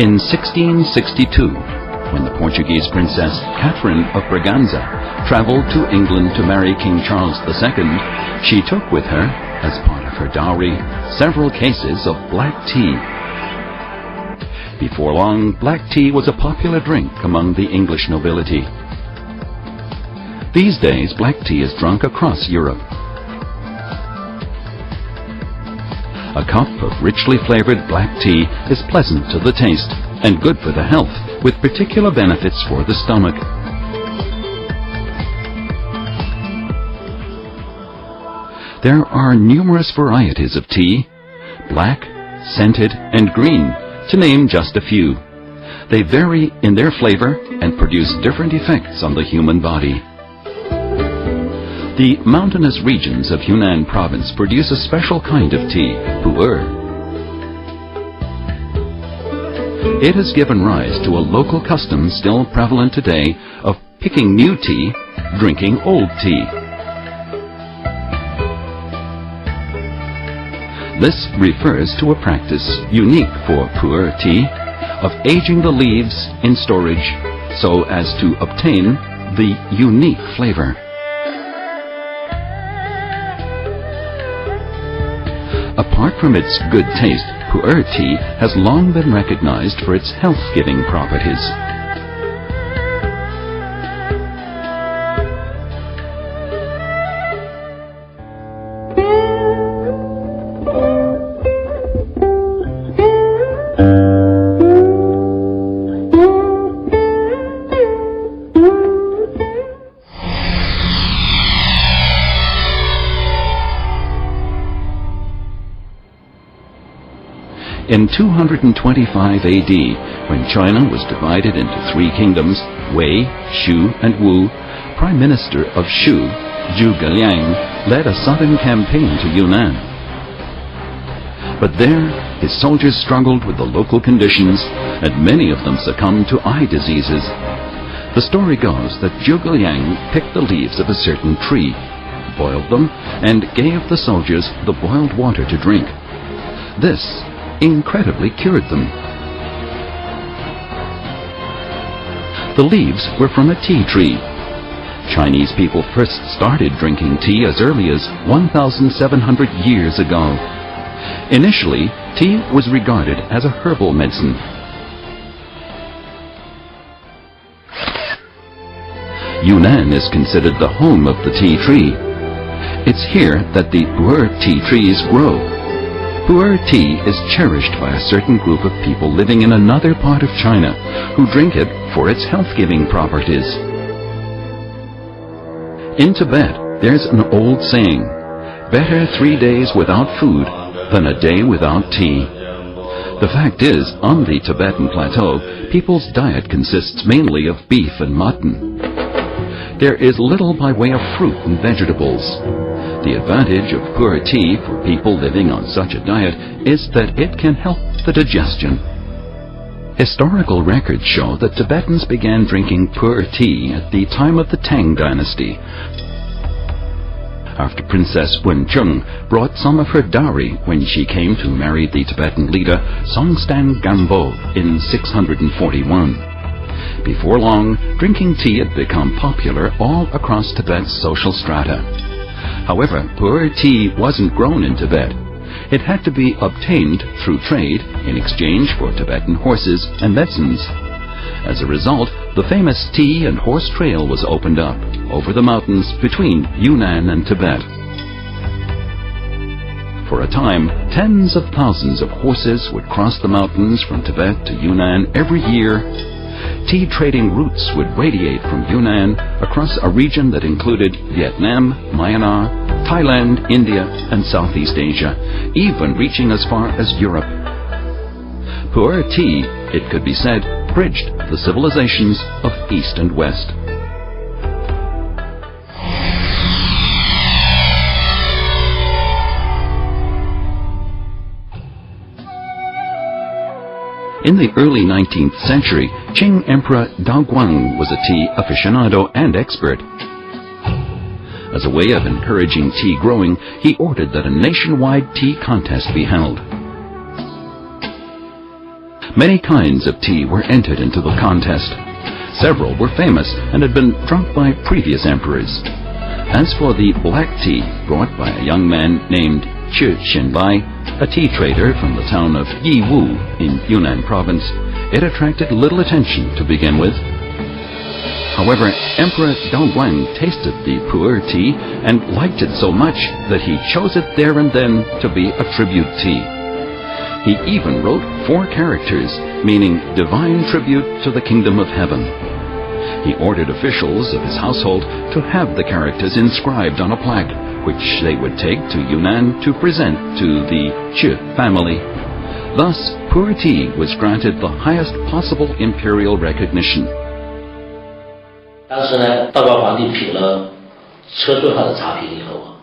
In 1662, when the Portuguese princess Catherine of Braganza traveled to England to marry King Charles II, she took with her, as part of her dowry, several cases of black tea. Before long, black tea was a popular drink among the English nobility. These days, black tea is drunk across Europe. A cup of richly flavored black tea is pleasant to the taste and good for the health, with particular benefits for the stomach. There are numerous varieties of tea, black, scented, and green, to name just a few. They vary in their flavor and produce different effects on the human body. The mountainous regions of Yunnan province produce a special kind of tea, puer. It has given rise to a local custom still prevalent today of picking new tea, drinking old tea. This refers to a practice unique for puer tea of aging the leaves in storage so as to obtain the unique flavor. Apart from its good taste, puer tea has long been recognized for its health-giving properties. In 225 AD, when China was divided into three kingdoms, Wei, Shu, and Wu, Prime Minister of Shu, Zhuge Liang, led a southern campaign to Yunnan. But there, his soldiers struggled with the local conditions, and many of them succumbed to eye diseases. The story goes that Zhuge Liang picked the leaves of a certain tree, boiled them, and gave the soldiers the boiled water to drink. This incredibly cured them. The leaves were from a tea tree. Chinese people first started drinking tea as early as 1,700 years ago. Initially, tea was regarded as a herbal medicine. Yunnan is considered the home of the tea tree. It's here that the puer tea trees grow. Puer tea is cherished by a certain group of people living in another part of China who drink it for its health-giving properties. In Tibet, there's an old saying, "Better 3 days without food than a day without tea." The fact is, on the Tibetan plateau, people's diet consists mainly of beef and mutton. There is little by way of fruit and vegetables. The advantage of puer tea for people living on such a diet is that it can help the digestion. Historical records show that Tibetans began drinking puer tea at the time of the Tang dynasty, after Princess Wencheng brought some of her dowry when she came to marry the Tibetan leader Songstan Gampo in 641. Before long, drinking tea had become popular all across Tibet's social strata. However, puer tea wasn't grown in Tibet. It had to be obtained through trade in exchange for Tibetan horses and medicines. As a result, the famous tea and horse trail was opened up over the mountains between Yunnan and Tibet. For a time, tens of thousands of horses would cross the mountains from Tibet to Yunnan every year. Tea trading routes would radiate from Yunnan across a region that included Vietnam, Myanmar, Thailand, India, and Southeast Asia, even reaching as far as Europe. Puer tea, it could be said, bridged the civilizations of East and West. In the early 19th century, Qing Emperor Daoguang was a tea aficionado and expert. As a way of encouraging tea growing, he ordered that a nationwide tea contest be held. Many kinds of tea were entered into the contest. Several were famous and had been drunk by previous emperors. As for the black tea brought by a young man named Chu Xinbai, a tea trader from the town of Yiwu in Yunnan province, it attracted little attention to begin with. However, Emperor Daoguang tasted the Puer tea and liked it so much that he chose it there and then to be a tribute tea. He even wrote 4 characters, meaning divine tribute to the kingdom of heaven. He ordered officials of his household to have the characters inscribed on a plaque, which they would take to Yunnan to present to the Chu family. Thus, Puer tea was granted the highest possible imperial recognition. 当时呢，道光皇帝品了车顿号的茶品以后，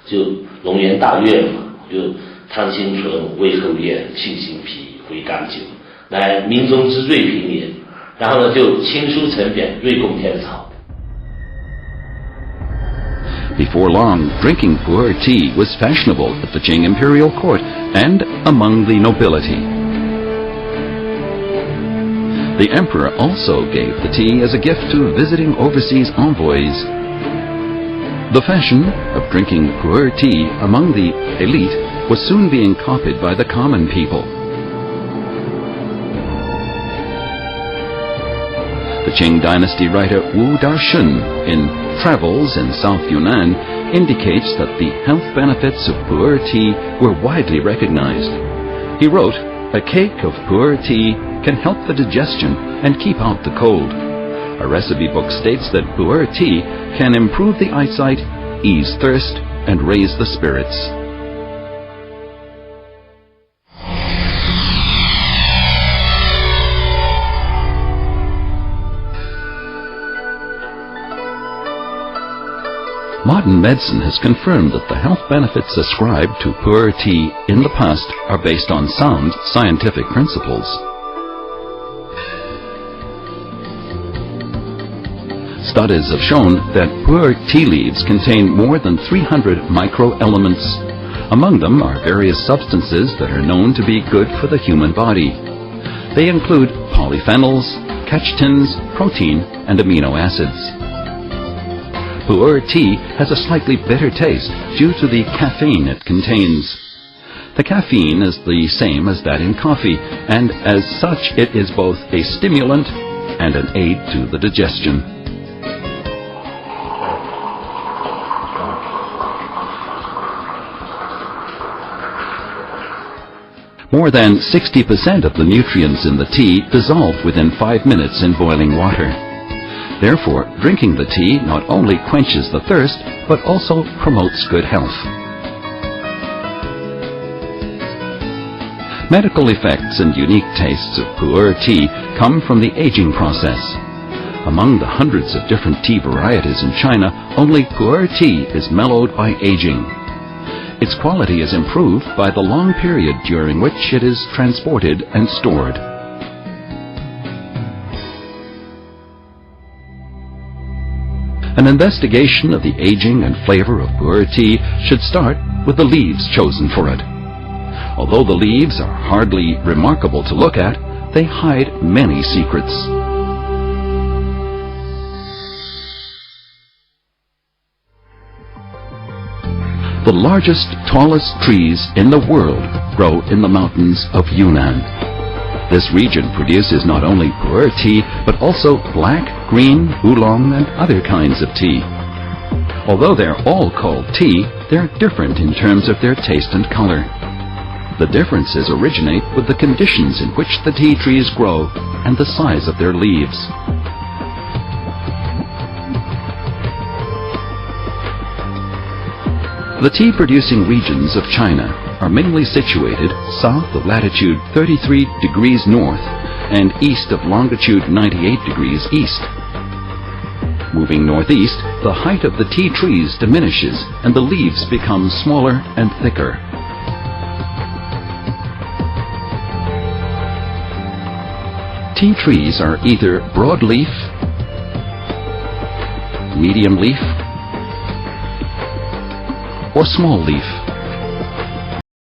就龙颜大悦嘛，就汤清醇，味厚咽，沁心脾，回甘酒，乃民中之最品也。然后呢，就亲书呈匾，瑞贡天草。Before long, drinking Puer tea was fashionable at the Qing imperial court and among the nobility. The emperor also gave the tea as a gift to visiting overseas envoys. The fashion of drinking Puer tea among the elite was soon being copied by the common people. The Qing dynasty writer Wu Daoshun in Travels in South Yunnan indicates that the health benefits of Puer tea were widely recognized. He wrote, "A cake of Puer tea can help the digestion and keep out the cold." A recipe book states that Puer tea can improve the eyesight, ease thirst, and raise the spirits. Modern medicine has confirmed that the health benefits ascribed to Puer tea in the past are based on sound scientific principles. Studies have shown that Puer tea leaves contain more than 300 microelements. Among them are various substances that are known to be good for the human body. They include polyphenols, catechins, protein, and amino acids. Puer tea has a slightly bitter taste due to the caffeine it contains. The caffeine is the same as that in coffee, and as such it is both a stimulant and an aid to the digestion. More than 60% of the nutrients in the tea dissolve within 5 minutes in boiling water. Therefore, drinking the tea not only quenches the thirst, but also promotes good health. Medical effects and unique tastes of Puer tea come from the aging process. Among the hundreds of different tea varieties in China, only Puer tea is mellowed by aging. Its quality is improved by the long period during which it is transported and stored. An investigation of the aging and flavor of Puer tea should start with the leaves chosen for it. Although the leaves are hardly remarkable to look at, they hide many secrets. The largest, tallest trees in the world grow in the mountains of Yunnan. This region produces not only Puer tea, but also black, green, oolong, and other kinds of tea. Although they're all called tea, they're different in terms of their taste and color. The differences originate with the conditions in which the tea trees grow and the size of their leaves. The tea-producing regions of China are mainly situated south of latitude 33 degrees north and east of longitude 98 degrees east. Moving northeast, the height of the tea trees diminishes and the leaves become smaller and thicker. Tea trees are either broadleaf, medium leaf, or small leaf.